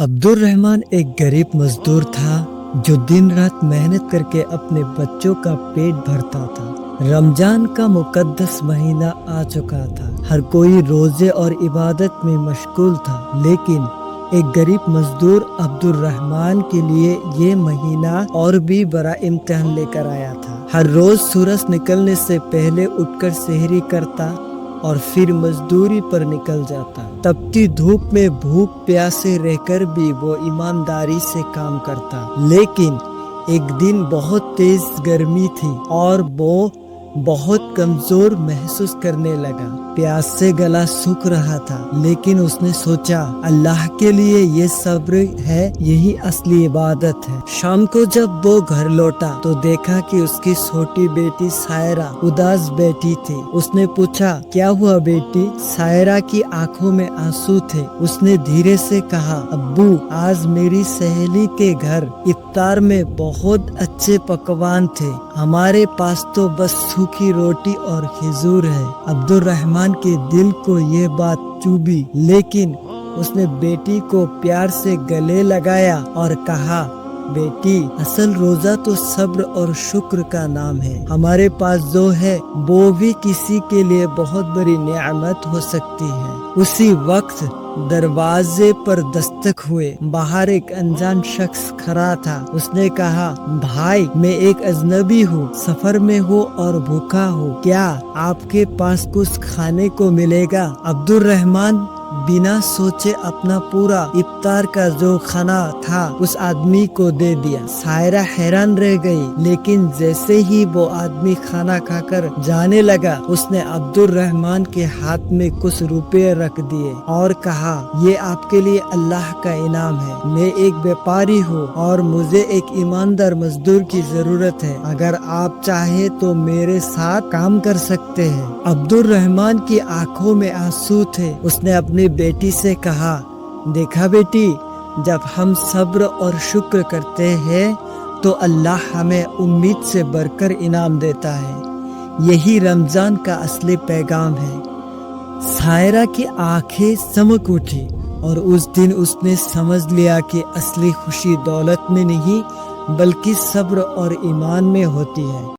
عبد الرحمن ایک غریب مزدور تھا جو دن رات محنت کر کے اپنے بچوں کا پیٹ بھرتا تھا۔ رمضان کا مقدس مہینہ آ چکا تھا، ہر کوئی روزے اور عبادت میں مشغول تھا، لیکن ایک غریب مزدور عبد الرحمن کے لیے یہ مہینہ اور بھی بڑا امتحان لے کر آیا تھا۔ ہر روز سورج نکلنے سے پہلے اٹھ کر سحری کرتا اور پھر مزدوری پر نکل جاتا۔ تپتی دھوپ میں بھوک پیاسے رہ کر بھی وہ ایمانداری سے کام کرتا، لیکن ایک دن بہت تیز گرمی تھی اور وہ بہت کمزور محسوس کرنے لگا۔ پیاس سے گلا سوکھ رہا تھا، لیکن اس نے سوچا اللہ کے لیے یہ صبر ہے، یہی اصلی عبادت ہے۔ شام کو جب وہ گھر لوٹا تو دیکھا کہ اس کی چھوٹی بیٹی سائرہ اداس بیٹھی تھی۔ اس نے پوچھا کیا ہوا بیٹی؟ سائرہ کی آنکھوں میں آنسو تھے۔ اس نے دھیرے سے کہا ابو، آج میری سہیلی کے گھر افطار میں بہت اچھے پکوان تھے، ہمارے پاس تو بس سوکھی روٹی اور کھجور ہے۔ عبد الرحمن کے دل کو یہ بات چبھی، لیکن اس نے بیٹی کو پیار سے گلے لگایا اور کہا بیٹی، اصل روزہ تو صبر اور شکر کا نام ہے، ہمارے پاس جو ہے وہ بھی کسی کے لیے بہت بڑی نعمت ہو سکتی ہے۔ اسی وقت دروازے پر دستک ہوئے، باہر ایک انجان شخص کھڑا تھا۔ اس نے کہا بھائی، میں ایک اجنبی ہوں، سفر میں ہوں اور بھوکا ہوں، کیا آپ کے پاس کچھ کھانے کو ملے گا؟ عبد الرحمن بنا سوچے اپنا پورا افطار کا جو کھانا تھا اس آدمی کو دے دیا۔ سائرہ حیران رہ گئی، لیکن جیسے ہی وہ آدمی کھانا کھا کر جانے لگا، اس نے عبد الرحمن کے ہاتھ میں کچھ روپے رکھ دیے اور کہا یہ آپ کے لیے اللہ کا انعام ہے، میں ایک بیپاری ہوں اور مجھے ایک ایماندار مزدور کی ضرورت ہے، اگر آپ چاہیں تو میرے ساتھ کام کر سکتے ہیں۔ عبد الرحمن کی آنکھوں میں آنسو تھے۔ اس نے اپنی بیٹی سے کہا دیکھا بیٹی، جب ہم صبر اور شکر کرتے ہیں تو اللہ ہمیں امید سے بڑھ کر انعام دیتا ہے، یہی رمضان کا اصلی پیغام ہے۔ سائرہ کی آنکھیں چمک اٹھی اور اس دن اس نے سمجھ لیا کہ اصلی خوشی دولت میں نہیں بلکہ صبر اور ایمان میں ہوتی ہے۔